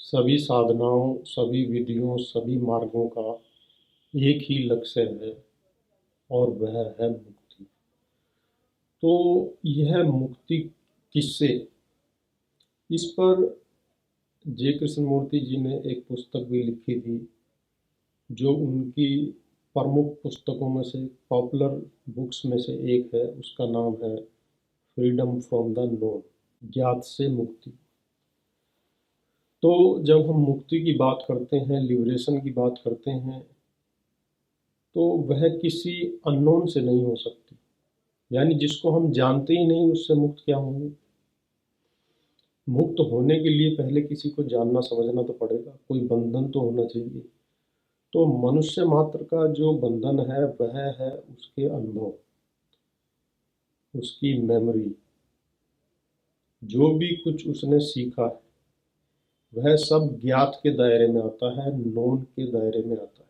सभी साधनाओं, सभी विधियों, सभी मार्गों का एक ही लक्ष्य है और वह है मुक्ति। तो यह मुक्ति किससे, इस पर जे कृष्णमूर्ति जी ने एक पुस्तक भी लिखी थी, जो उनकी प्रमुख पुस्तकों में से, पॉपुलर बुक्स में से एक है। उसका नाम है फ्रीडम फ्रॉम द नोन, ज्ञात से मुक्ति। तो जब हम मुक्ति की बात करते हैं, लिबरेशन की बात करते हैं, तो वह किसी अननोन से नहीं हो सकती। यानी जिसको हम जानते ही नहीं, उससे मुक्त क्या होंगे। मुक्त होने के लिए पहले किसी को जानना समझना तो पड़ेगा, कोई बंधन तो होना चाहिए। तो मनुष्य मात्र का जो बंधन है वह है उसके अनुभव, उसकी मेमोरी। जो भी कुछ उसने सीखा है वह सब ज्ञात के दायरे में आता है, नोन के दायरे में आता है।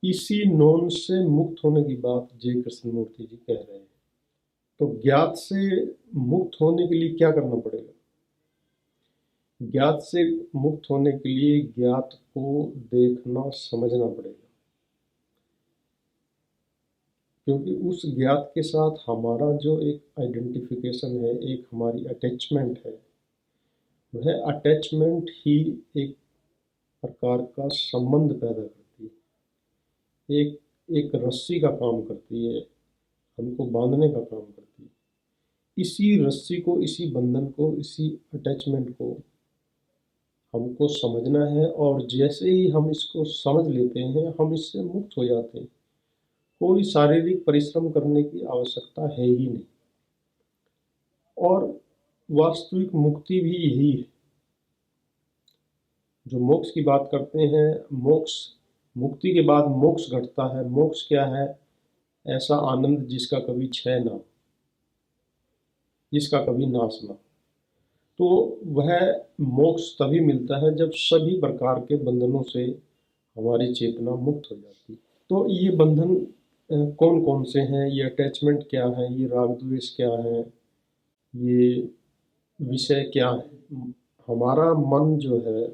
इसी नोन से मुक्त होने की बात जे कृष्णमूर्ति जी कह रहे हैं। तो ज्ञात से मुक्त होने के लिए क्या करना पड़ेगा? ज्ञात से मुक्त होने के लिए ज्ञात को देखना समझना पड़ेगा, क्योंकि उस ज्ञात के साथ हमारा जो एक आइडेंटिफिकेशन है, एक हमारी अटैचमेंट है, वह अटैचमेंट ही एक प्रकार का संबंध पैदा करती है, एक रस्सी का काम करती है, हमको बांधने का काम करती है। इसी रस्सी को, इसी बंधन को, इसी अटैचमेंट को हमको समझना है, और जैसे ही हम इसको समझ लेते हैं हम इससे मुक्त हो जाते हैं। कोई शारीरिक परिश्रम करने की आवश्यकता है ही नहीं। और वास्तविक मुक्ति भी यही है। जो मोक्ष की बात करते हैं, मोक्ष, मुक्ति के बाद मोक्ष घटता है। मोक्ष क्या है? ऐसा आनंद जिसका कभी क्षय ना हो, जिसका कभी नाश ना हो। तो वह मोक्ष तभी मिलता है जब सभी प्रकार के बंधनों से हमारी चेतना मुक्त हो जाती है। तो ये बंधन कौन कौन से हैं, ये अटैचमेंट क्या है, ये राग द्वेष क्या है, ये विषय क्या है? हमारा मन जो है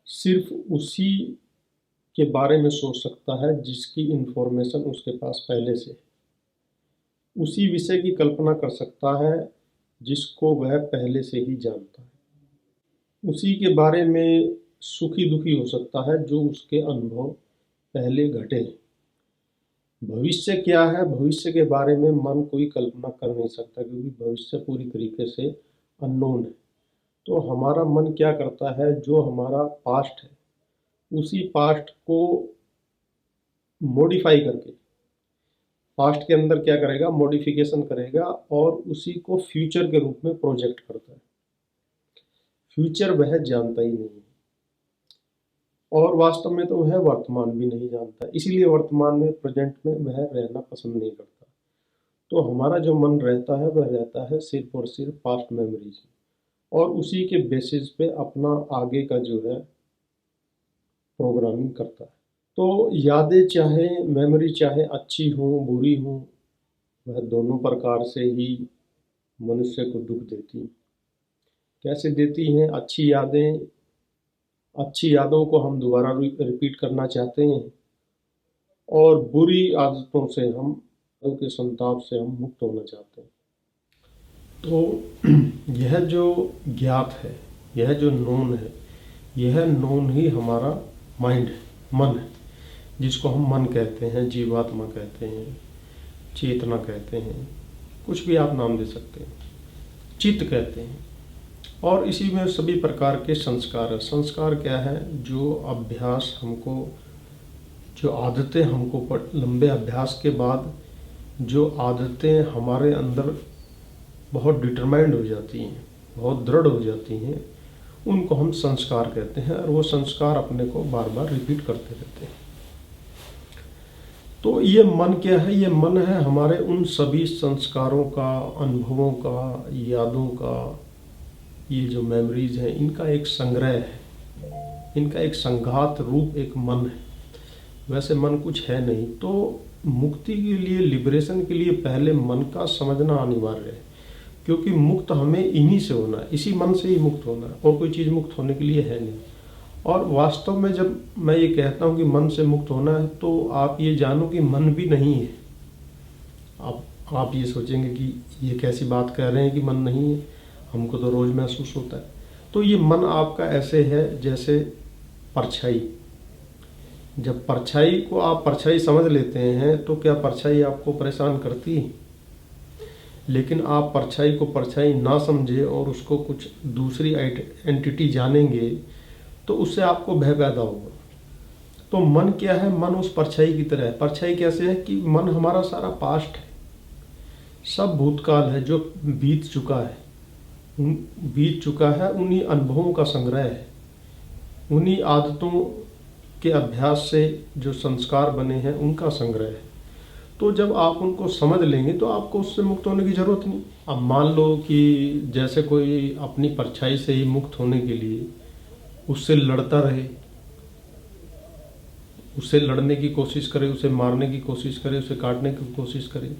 सिर्फ उसी के बारे में सोच सकता है जिसकी इन्फॉर्मेशन उसके पास पहले से है। उसी विषय की कल्पना कर सकता है जिसको वह पहले से ही जानता है। उसी के बारे में सुखी दुखी हो सकता है जो उसके अनुभव पहले घटे हैं। भविष्य क्या है, भविष्य के बारे में मन कोई कल्पना कर नहीं सकता, क्योंकि भविष्य पूरी तरीके से अननोन है। तो हमारा मन क्या करता है, जो हमारा पास्ट है उसी पास्ट को मॉडिफाई करके, पास्ट के अंदर क्या करेगा, मॉडिफिकेशन करेगा, और उसी को फ्यूचर के रूप में प्रोजेक्ट करता है। फ्यूचर वह जानता ही नहीं है, और वास्तव में तो वह वर्तमान भी नहीं जानता, इसीलिए वर्तमान में, प्रेजेंट में वह रहना पसंद नहीं करता। तो हमारा जो मन रहता है वह रहता है सिर्फ और सिर्फ पास्ट मेमोरीज, और उसी के बेसिस पे अपना आगे का जो है प्रोग्रामिंग करता है। तो यादें चाहे, मेमोरी चाहे अच्छी हो बुरी हो, वह दोनों प्रकार से ही मनुष्य को दुख देती हैं। कैसे देती हैं? अच्छी यादें, अच्छी यादों को हम दोबारा रिपीट करना चाहते हैं, और बुरी आदतों से, हम के संताप से हम मुक्त होना चाहते हैं। तो यह जो ज्ञात है, यह जो नोन है, यह नोन ही हमारा माइंड है, मन है, जिसको हम मन कहते हैं, जीवात्मा कहते हैं, चेतना कहते हैं, कुछ भी आप नाम दे सकते हैं, चित्त कहते हैं। और इसी में सभी प्रकार के संस्कार है। संस्कार क्या है? जो अभ्यास हमको, जो आदतें हमको लंबे अभ्यास के बाद जो आदतें हमारे अंदर बहुत डिटरमाइंड हो जाती हैं, बहुत दृढ़ हो जाती हैं, उनको हम संस्कार कहते हैं, और वो संस्कार अपने को बार बार रिपीट करते रहते हैं। तो ये मन क्या है? ये मन है हमारे उन सभी संस्कारों का, अनुभवों का, यादों का, ये जो मेमोरीज हैं, इनका एक संग्रह है, इनका एक संघात रूप एक मन है। वैसे मन कुछ है नहीं। तो मुक्ति के लिए, लिबरेशन के लिए पहले मन का समझना अनिवार्य है। क्योंकि मुक्त हमें इन्हीं से होना है, इसी मन से ही मुक्त होना है, और कोई चीज़ मुक्त होने के लिए है नहीं। और वास्तव में जब मैं ये कहता हूँ कि मन से मुक्त होना है, तो आप ये जानो कि मन भी नहीं है। आप ये सोचेंगे कि ये कैसी बात कह रहे हैं कि मन नहीं है, हमको तो रोज़ महसूस होता है। तो ये मन आपका ऐसे है जैसे परछाई। जब परछाई को आप परछाई समझ लेते हैं तो क्या परछाई आपको परेशान करती है? लेकिन आप परछाई को परछाई ना समझे और उसको कुछ दूसरी एंटिटी जानेंगे तो उससे आपको भय पैदा होगा। तो मन क्या है? मन उस परछाई की तरह है। परछाई कैसे है कि मन हमारा सारा पास्ट है, सब भूतकाल है जो बीत चुका है, उन्हीं अनुभवों का संग्रह है, उन्हीं आदतों के अभ्यास से जो संस्कार बने हैं उनका संग्रह है। तो जब आप उनको समझ लेंगे तो आपको उससे मुक्त होने की जरूरत नहीं। अब मान लो कि जैसे कोई अपनी परछाई से ही मुक्त होने के लिए उससे लड़ता रहे, उससे लड़ने की कोशिश करे, उसे मारने की कोशिश करे, उसे काटने की कोशिश करे,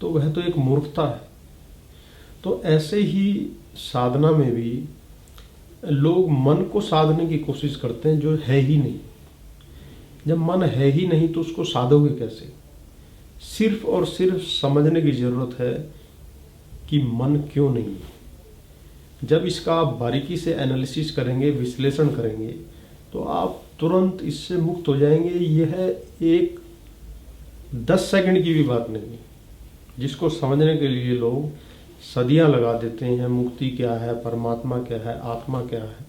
तो वह तो एक मूर्खता है। तो ऐसे ही साधना में भी लोग मन को साधने की कोशिश करते हैं जो है ही नहीं। जब मन है ही नहीं तो उसको साधोगे कैसे? सिर्फ और सिर्फ समझने की जरूरत है कि मन क्यों नहीं है। जब इसका आप बारीकी से एनालिसिस करेंगे, विश्लेषण करेंगे, तो आप तुरंत इससे मुक्त हो जाएंगे। यह एक 10 सेकंड की भी बात नहीं है, जिसको समझने के लिए लोग सदियां लगा देते हैं। मुक्ति क्या है, परमात्मा क्या है, आत्मा क्या है।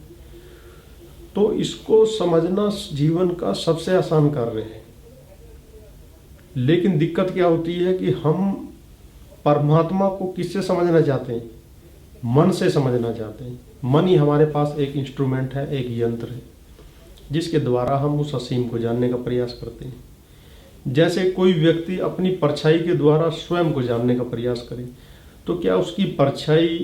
तो इसको समझना जीवन का सबसे आसान कार्य है। लेकिन दिक्कत क्या होती है कि हम परमात्मा को किससे समझना चाहते हैं? मन से समझना चाहते हैं। मन ही हमारे पास एक इंस्ट्रूमेंट है, एक यंत्र है, जिसके द्वारा हम उस असीम को जानने का प्रयास करते हैं। जैसे कोई व्यक्ति अपनी परछाई के द्वारा स्वयं को जानने का प्रयास करे, तो क्या उसकी परछाई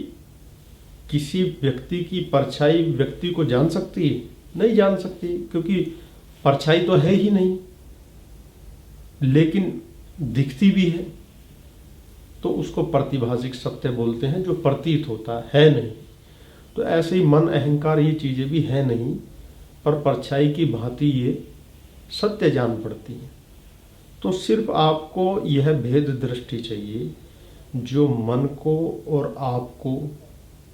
किसी व्यक्ति की परछाई व्यक्ति को जान सकती है? नहीं जान सकती, क्योंकि परछाई तो है ही नहीं, लेकिन दिखती भी है। तो उसको प्रतिभाषिक सत्य बोलते हैं, जो प्रतीत होता है नहीं। तो ऐसे ही मन, अहंकार, ये चीजें भी है नहीं, पर परछाई की भांति ये सत्य जान पड़ती है। तो सिर्फ आपको यह भेद दृष्टि चाहिए जो मन को और आपको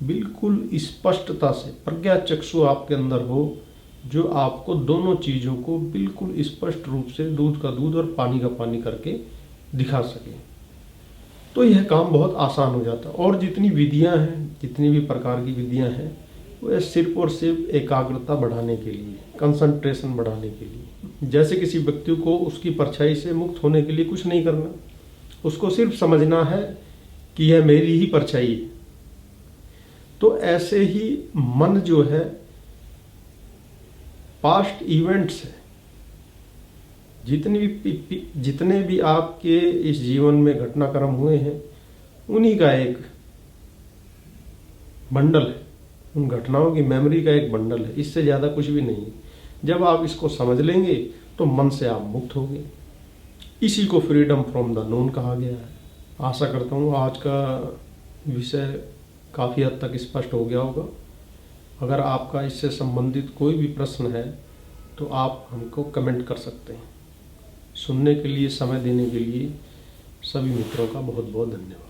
बिल्कुल स्पष्टता से, प्रज्ञा चक्षु आपके अंदर हो, जो आपको दोनों चीजों को बिल्कुल स्पष्ट रूप से दूध का दूध और पानी का पानी करके दिखा सके। तो यह काम बहुत आसान हो जाता है। और जितनी विधियां हैं, जितनी भी प्रकार की विधियां हैं, वह सिर्फ और सिर्फ एकाग्रता बढ़ाने के लिए, कंसंट्रेशन बढ़ाने के लिए। जैसे किसी व्यक्ति को उसकी परछाई से मुक्त होने के लिए कुछ नहीं करना, उसको सिर्फ समझना है कि यह मेरी ही परछाई है। तो ऐसे ही मन जो है पास्ट इवेंट्स है, जितने भी आपके इस जीवन में घटनाक्रम हुए हैं, उन्हीं का एक बंडल है, उन घटनाओं की मेमोरी का एक बंडल है, इससे ज्यादा कुछ भी नहीं है। जब आप इसको समझ लेंगे तो मन से आप मुक्त होंगे। इसी को फ्रीडम फ्रॉम द नोन कहा गया है। आशा करता हूँ आज का विषय काफ़ी हद तक स्पष्ट हो गया होगा। अगर आपका इससे संबंधित कोई भी प्रश्न है तो आप हमको कमेंट कर सकते हैं। सुनने के लिए, समय देने के लिए सभी मित्रों का बहुत बहुत धन्यवाद।